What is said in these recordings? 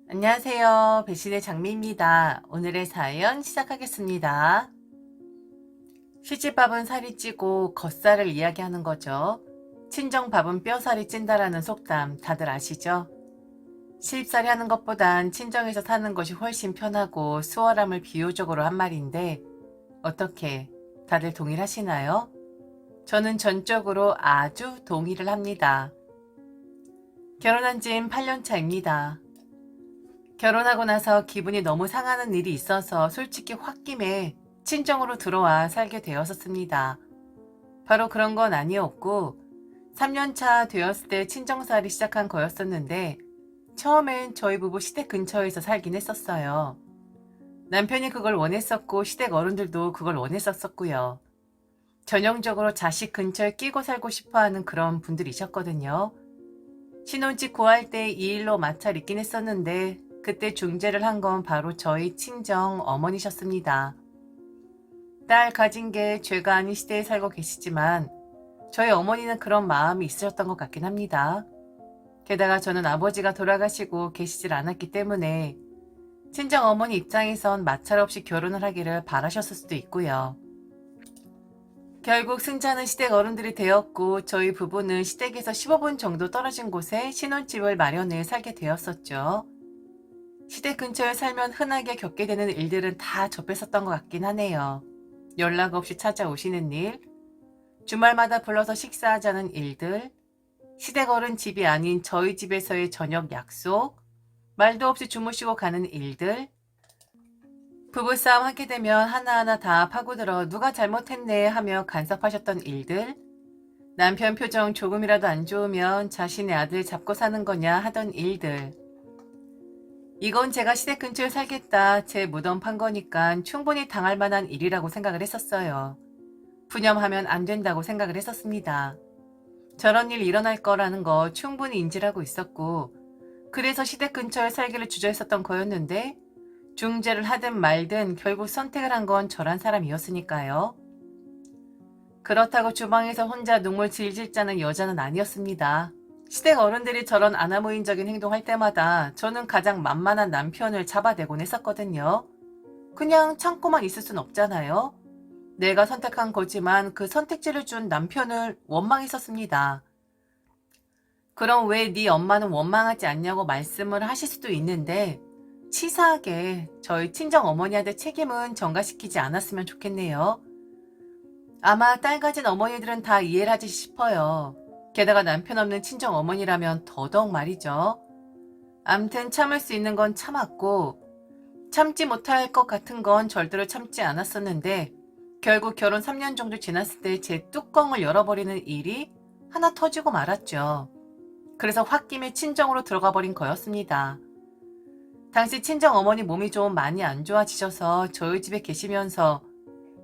안녕하세요. 배신의 장미입니다. 오늘의 사연 시작하겠습니다. 시집밥은 살이 찌고 겉살을 이야기하는 거죠. 친정밥은 뼈살이 찐다라는 속담 다들 아시죠? 시집살이 하는 것보단 친정에서 사는 것이 훨씬 편하고 수월함을 비유적으로 한 말인데 어떻게 다들 동일하시나요? 저는 전적으로 아주 동의를 합니다. 결혼한 지는 8년 차입니다. 결혼하고 나서 기분이 너무 상하는 일이 있어서 솔직히 홧김에 친정으로 들어와 살게 되었었습니다. 바로 그런 건 아니었고 3년차 되었을 때 친정살이 시작한 거였었는데 처음엔 저희 부부 시댁 근처에서 살긴 했었어요. 남편이 그걸 원했었고 시댁 어른들도 그걸 원했었고요. 전형적으로 자식 근처에 끼고 살고 싶어하는 그런 분들이셨거든요. 신혼집 구할 때 이 일로 마찰 있긴 했었는데 그때 중재를 한 건 바로 저희 친정 어머니셨습니다. 딸 가진 게 죄가 아닌 시대에 살고 계시지만 저희 어머니는 그런 마음이 있으셨던 것 같긴 합니다. 게다가 저는 아버지가 돌아가시고 계시질 않았기 때문에 친정 어머니 입장에선 마찰 없이 결혼을 하기를 바라셨을 수도 있고요. 결국 승자는 시댁 어른들이 되었고 저희 부부는 시댁에서 15분 정도 떨어진 곳에 신혼집을 마련해 살게 되었었죠. 시댁 근처에 살면 흔하게 겪게 되는 일들은 다 접했었던 것 같긴 하네요. 연락 없이 찾아오시는 일, 주말마다 불러서 식사하자는 일들, 시댁 어른 집이 아닌 저희 집에서의 저녁 약속, 말도 없이 주무시고 가는 일들, 부부싸움 하게 되면 하나하나 다 파고들어 누가 잘못했네 하며 간섭하셨던 일들, 남편 표정 조금이라도 안 좋으면 자신의 아들 잡고 사는 거냐 하던 일들. 이건 제가 시댁 근처에 살겠다, 제 무덤 판 거니까 충분히 당할 만한 일이라고 생각을 했었어요. 푸념하면 안 된다고 생각을 했었습니다. 저런 일 일어날 거라는 거 충분히 인지를 하고 있었고 그래서 시댁 근처에 살기를 주저했었던 거였는데 중재를 하든 말든 결국 선택을 한 건 저란 사람이었으니까요. 그렇다고 주방에서 혼자 눈물 질질 짜는 여자는 아니었습니다. 시댁 어른들이 저런 아나무인적인 행동할 때마다 저는 가장 만만한 남편을 잡아내곤 했었거든요. 그냥 참고만 있을 순 없잖아요. 내가 선택한 거지만 그 선택지를 준 남편을 원망했었습니다. 그럼 왜 네 엄마는 원망하지 않냐고 말씀을 하실 수도 있는데 치사하게 저희 친정 어머니한테 책임은 전가시키지 않았으면 좋겠네요. 아마 딸 가진 어머니들은 다 이해를 하지 싶어요. 게다가 남편 없는 친정 어머니라면 더더욱 말이죠. 암튼 참을 수 있는 건 참았고 참지 못할 것 같은 건 절대로 참지 않았었는데 결국 결혼 3년 정도 지났을 때 제 뚜껑을 열어버리는 일이 하나 터지고 말았죠. 그래서 홧김에 친정으로 들어가 버린 거였습니다. 당시 친정 어머니 몸이 좀 많이 안 좋아지셔서 저희 집에 계시면서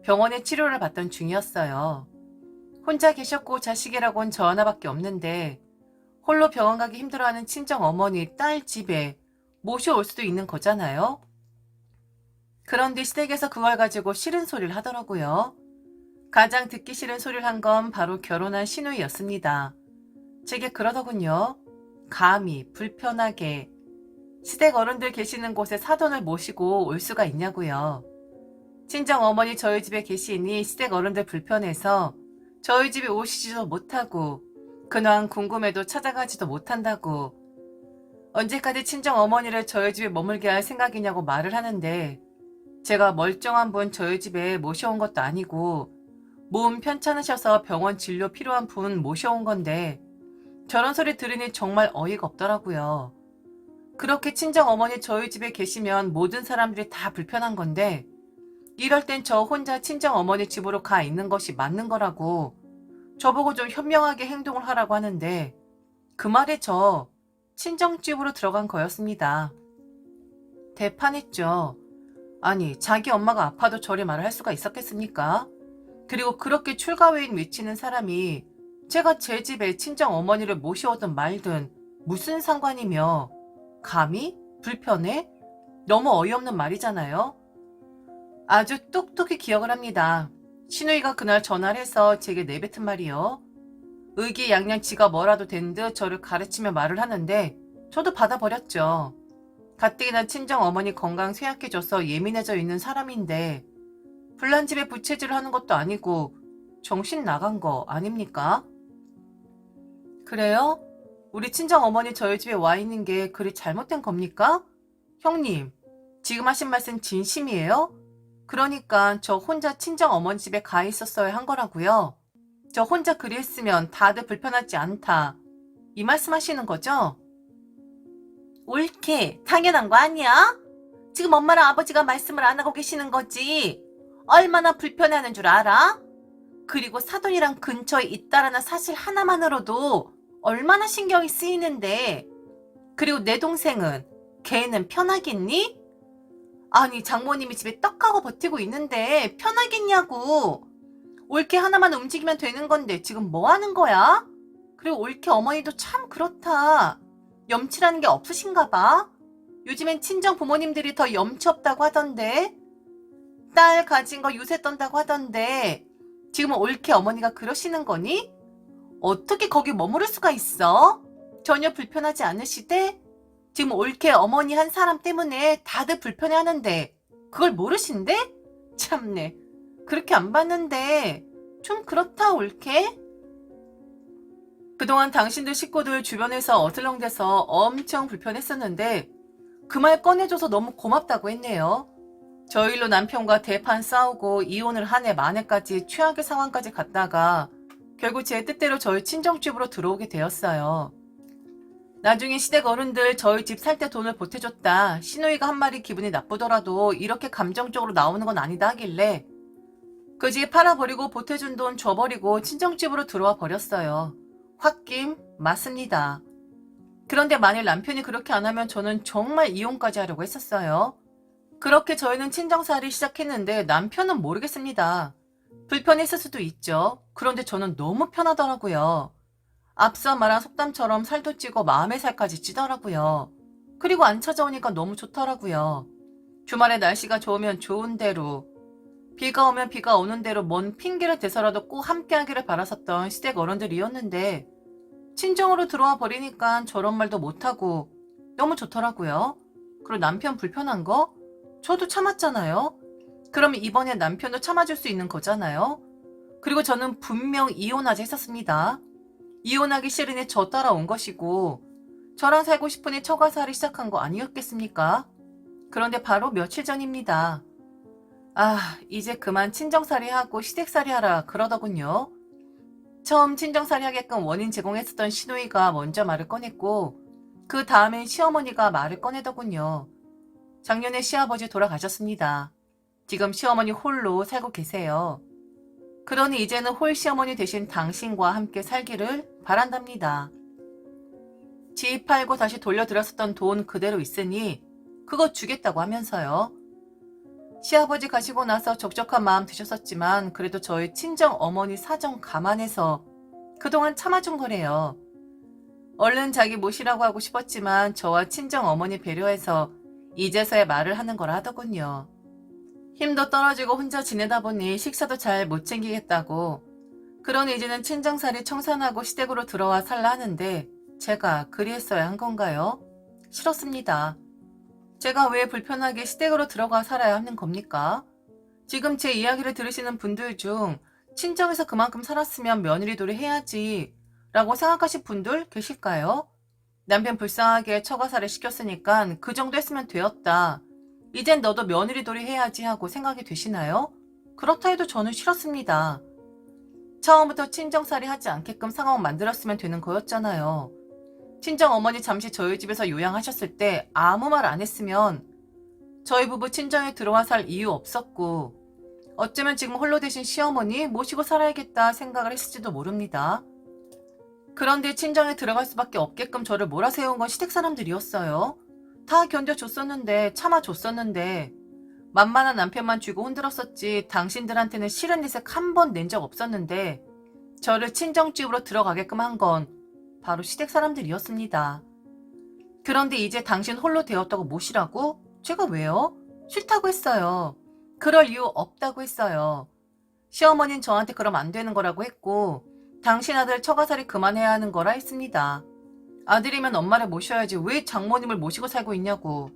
병원에 치료를 받던 중이었어요. 혼자 계셨고 자식이라곤 저 하나밖에 없는데 홀로 병원 가기 힘들어하는 친정 어머니 딸 집에 모셔올 수도 있는 거잖아요. 그런데 시댁에서 그걸 가지고 싫은 소리를 하더라고요. 가장 듣기 싫은 소리를 한 건 바로 결혼한 시누이였습니다. 제게 그러더군요. 감히 불편하게 시댁 어른들 계시는 곳에 사돈을 모시고 올 수가 있냐고요. 친정 어머니 저희 집에 계시니 시댁 어른들 불편해서 저희 집에 오시지도 못하고 근황 궁금해도 찾아가지도 못한다고 언제까지 친정 어머니를 저희 집에 머물게 할 생각이냐고 말을 하는데 제가 멀쩡한 분 저희 집에 모셔온 것도 아니고 몸 편찮으셔서 병원 진료 필요한 분 모셔온 건데 저런 소리 들으니 정말 어이가 없더라고요. 그렇게 친정 어머니 저희 집에 계시면 모든 사람들이 다 불편한 건데 이럴 땐 저 혼자 친정 어머니 집으로 가 있는 것이 맞는 거라고 저보고 좀 현명하게 행동을 하라고 하는데 그 말에 저 친정집으로 들어간 거였습니다. 대판했죠. 아니 자기 엄마가 아파도 저리 말을 할 수가 있었겠습니까? 그리고 그렇게 출가회인 외치는 사람이 제가 제 집에 친정 어머니를 모셔오든 말든 무슨 상관이며 감히? 불편해? 너무 어이없는 말이잖아요. 아주 똑똑히 기억을 합니다. 신우이가 그날 전화를 해서 제게 내뱉은 말이요. 의기양양 지가 뭐라도 된 듯 저를 가르치며 말을 하는데 저도 받아버렸죠. 가뜩이나 친정어머니 건강 쇠약해져서 예민해져 있는 사람인데 불난 집에 부채질을 하는 것도 아니고 정신 나간 거 아닙니까? 그래요? 우리 친정어머니 저희 집에 와 있는 게 그리 잘못된 겁니까? 형님, 지금 하신 말씀 진심이에요? 그러니까 저 혼자 친정어머니 집에 가 있었어야 한 거라고요. 저 혼자 그리 했으면 다들 불편하지 않다. 이 말씀 하시는 거죠? 옳게 당연한 거 아니야? 지금 엄마랑 아버지가 말씀을 안 하고 계시는 거지. 얼마나 불편해하는 줄 알아? 그리고 사돈이랑 근처에 있다라는 사실 하나만으로도 얼마나 신경이 쓰이는데. 그리고 내 동생은 걔는 편하겠니? 아니 장모님이 집에 떡하고 버티고 있는데 편하겠냐고. 올케 하나만 움직이면 되는 건데 지금 뭐 하는 거야? 그리고 올케 어머니도 참 그렇다. 염치라는 게 없으신가 봐. 요즘엔 친정 부모님들이 더 염치 없다고 하던데. 딸 가진 거 유세 떤다고 하던데. 지금 올케 어머니가 그러시는 거니? 어떻게 거기 머무를 수가 있어? 전혀 불편하지 않으시대? 지금 올케 어머니 한 사람 때문에 다들 불편해하는데 그걸 모르신대? 참네. 그렇게 안 봤는데 좀 그렇다 올케? 그동안 당신들 식구들 주변에서 어슬렁대서 엄청 불편했었는데 그 말 꺼내줘서 너무 고맙다고 했네요. 저 일로 남편과 대판 싸우고 이혼을 한 해 만에까지 최악의 상황까지 갔다가 결국 제 뜻대로 저희 친정집으로 들어오게 되었어요. 나중에 시댁 어른들 저희 집 살 때 돈을 보태줬다. 시누이가 한 말이 기분이 나쁘더라도 이렇게 감정적으로 나오는 건 아니다 하길래 그 집 팔아버리고 보태준 돈 줘버리고 친정집으로 들어와 버렸어요. 홧김 맞습니다. 그런데 만일 남편이 그렇게 안 하면 저는 정말 이혼까지 하려고 했었어요. 그렇게 저희는 친정살이 시작했는데 남편은 모르겠습니다. 불편했을 수도 있죠. 그런데 저는 너무 편하더라고요. 앞서 말한 속담처럼 살도 찌고 마음의 살까지 찌더라고요. 그리고 안 찾아오니까 너무 좋더라고요. 주말에 날씨가 좋으면 좋은 대로, 비가 오면 비가 오는 대로 뭔 핑계를 대서라도 꼭 함께하기를 바랐었던 시댁 어른들이었는데 친정으로 들어와 버리니까 저런 말도 못하고 너무 좋더라고요. 그리고 남편 불편한 거? 저도 참았잖아요. 그럼 이번에 남편도 참아줄 수 있는 거잖아요. 그리고 저는 분명 이혼하자 했었습니다. 이혼하기 싫으니 저 따라온 것이고 저랑 살고 싶으니 처가살이 시작한 거 아니었겠습니까? 그런데 바로 며칠 전입니다. 아, 이제 그만 친정살이 하고 시댁살이 하라 그러더군요. 처음 친정살이 하게끔 원인 제공했었던 시누이가 먼저 말을 꺼냈고 그 다음엔 시어머니가 말을 꺼내더군요. 작년에 시아버지 돌아가셨습니다. 지금 시어머니 홀로 살고 계세요. 그러니 이제는 홀 시어머니 대신 당신과 함께 살기를 바란답니다. 집 팔고 다시 돌려드렸었던 돈 그대로 있으니 그거 주겠다고 하면서요. 시아버지 가시고 나서 적적한 마음 드셨었지만 그래도 저희 친정 어머니 사정 감안해서 그동안 참아준 거래요. 얼른 자기 모시라고 하고 싶었지만 저와 친정 어머니 배려해서 이제서야 말을 하는 거라 하더군요. 힘도 떨어지고 혼자 지내다 보니 식사도 잘 못 챙기겠다고. 그러니 이제는 친정살이 청산하고 시댁으로 들어와 살라 하는데 제가 그리했어야 한 건가요? 싫었습니다. 제가 왜 불편하게 시댁으로 들어가 살아야 하는 겁니까? 지금 제 이야기를 들으시는 분들 중 친정에서 그만큼 살았으면 며느리돌이 해야지 라고 생각하실 분들 계실까요? 남편 불쌍하게 처가살을 시켰으니까 그 정도 했으면 되었다. 이젠 너도 며느리돌이 해야지 하고 생각이 되시나요? 그렇다 해도 저는 싫었습니다. 처음부터 친정살이 하지 않게끔 상황 만들었으면 되는 거였잖아요. 친정어머니 잠시 저희 집에서 요양하셨을 때 아무 말 안 했으면 저희 부부 친정에 들어와 살 이유 없었고 어쩌면 지금 홀로 되신 시어머니 모시고 살아야겠다 생각을 했을지도 모릅니다. 그런데 친정에 들어갈 수밖에 없게끔 저를 몰아세운 건 시댁 사람들이었어요. 다 견뎌줬었는데 참아줬었는데 만만한 남편만 쥐고 흔들었었지 당신들한테는 싫은 내색 한 번 낸 적 없었는데 저를 친정집으로 들어가게끔 한 건 바로 시댁 사람들이었습니다. 그런데 이제 당신 홀로 되었다고 모시라고? 제가 왜요? 싫다고 했어요. 그럴 이유 없다고 했어요. 시어머니는 저한테 그럼 안 되는 거라고 했고 당신 아들 처가살이 그만해야 하는 거라 했습니다. 아들이면 엄마를 모셔야지 왜 장모님을 모시고 살고 있냐고.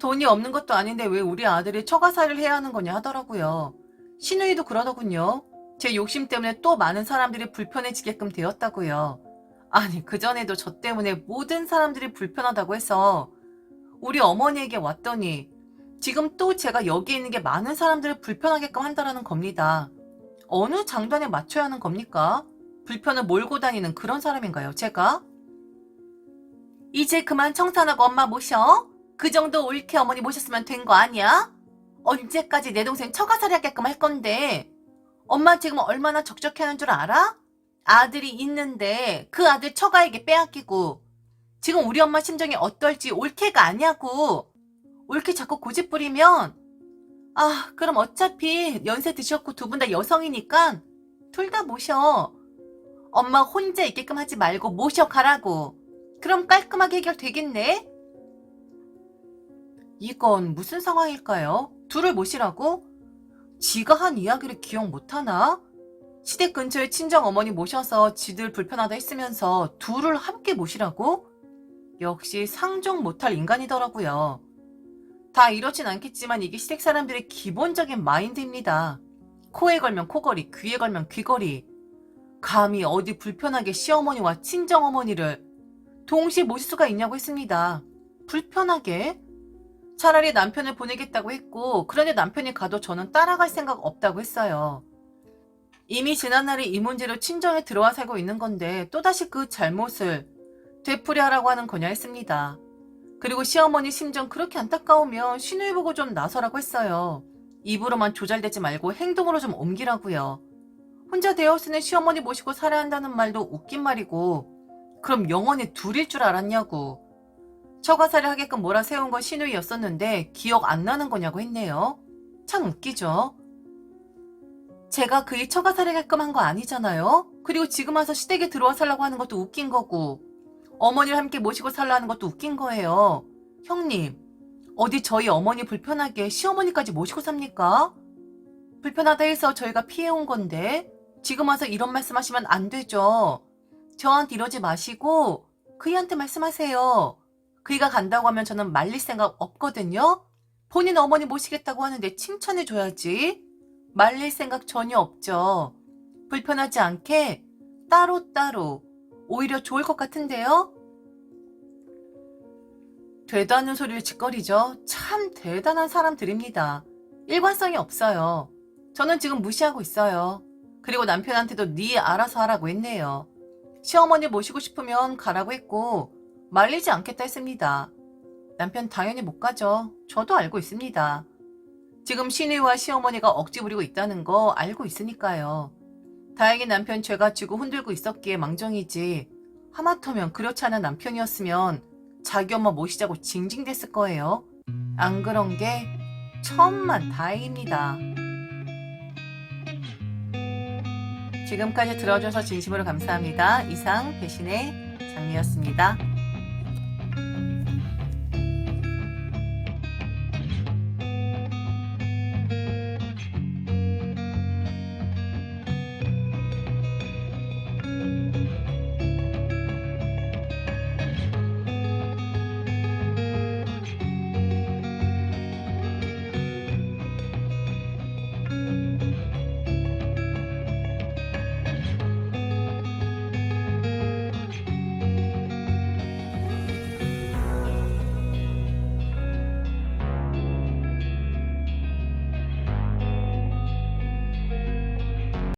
돈이 없는 것도 아닌데 왜 우리 아들이 처가살이를 해야 하는 거냐 하더라고요. 시누이도 그러더군요. 제 욕심 때문에 또 많은 사람들이 불편해지게끔 되었다고요. 아니, 그전에도 저 때문에 모든 사람들이 불편하다고 해서 우리 어머니에게 왔더니 지금 또 제가 여기 있는 게 많은 사람들을 불편하게끔 한다라는 겁니다. 어느 장단에 맞춰야 하는 겁니까? 불편을 몰고 다니는 그런 사람인가요, 제가? 이제 그만 청산하고 엄마 모셔? 그 정도 옳게 어머니 모셨으면 된 거 아니야? 언제까지 내 동생 처가살이 하게끔 할 건데? 엄마 지금 얼마나 적적해하는 줄 알아? 아들이 있는데 그 아들 처가에게 빼앗기고 지금 우리 엄마 심정이 어떨지 옳게가 아니냐고. 옳게 자꾸 고집 부리면 그럼 어차피 연세 드셨고 두 분 다 여성이니까 둘 다 모셔. 엄마 혼자 있게끔 하지 말고 모셔 가라고. 그럼 깔끔하게 해결되겠네? 이건 무슨 상황일까요? 둘을 모시라고? 지가 한 이야기를 기억 못하나? 시댁 근처에 친정어머니 모셔서 지들 불편하다 했으면서 둘을 함께 모시라고? 역시 상종 못할 인간이더라고요. 다 이렇진 않겠지만 이게 시댁 사람들의 기본적인 마인드입니다. 코에 걸면 코걸이, 귀에 걸면 귀걸이. 감히 어디 불편하게 시어머니와 친정어머니를 동시에 모실 수가 있냐고 했습니다. 불편하게? 차라리 남편을 보내겠다고 했고 그런데 남편이 가도 저는 따라갈 생각 없다고 했어요. 이미 지난날에 이 문제로 친정에 들어와 살고 있는 건데 또다시 그 잘못을 되풀이하라고 하는 거냐 했습니다. 그리고 시어머니 심정 그렇게 안타까우면 시누이 보고 좀 나서라고 했어요. 입으로만 조잘대지 말고 행동으로 좀 옮기라고요. 혼자 되었으니 시어머니 모시고 살아야 한다는 말도 웃긴 말이고 그럼 영원히 둘일 줄 알았냐고. 처가살이 하게끔 몰아세운 건 시누이였었는데 기억 안 나는 거냐고 했네요. 참 웃기죠. 제가 그이 처가살이 하게끔 한 거 아니잖아요. 그리고 지금 와서 시댁에 들어와 살라고 하는 것도 웃긴 거고 어머니를 함께 모시고 살라는 것도 웃긴 거예요. 형님, 어디 저희 어머니 불편하게 시어머니까지 모시고 삽니까? 불편하다 해서 저희가 피해온 건데 지금 와서 이런 말씀하시면 안 되죠. 저한테 이러지 마시고 그이한테 말씀하세요. 그이가 간다고 하면 저는 말릴 생각 없거든요. 본인 어머니 모시겠다고 하는데 칭찬해줘야지. 말릴 생각 전혀 없죠. 불편하지 않게 따로따로 오히려 좋을 것 같은데요? 되도 않는 소리를 짓거리죠. 참 대단한 사람들입니다. 일관성이 없어요. 저는 지금 무시하고 있어요. 그리고 남편한테도 네 알아서 하라고 했네요. 시어머니 모시고 싶으면 가라고 했고 말리지 않겠다 했습니다. 남편 당연히 못 가죠. 저도 알고 있습니다. 지금 시누이와 시어머니가 억지 부리고 있다는 거 알고 있으니까요. 다행히 남편 죄가 지고 흔들고 있었기에 망정이지 하마터면 그렇지 않은 남편이었으면 자기 엄마 모시자고 징징댔을 거예요. 안 그런 게 천만 다행입니다. 지금까지 들어줘서 진심으로 감사합니다. 이상 배신의 장미였습니다.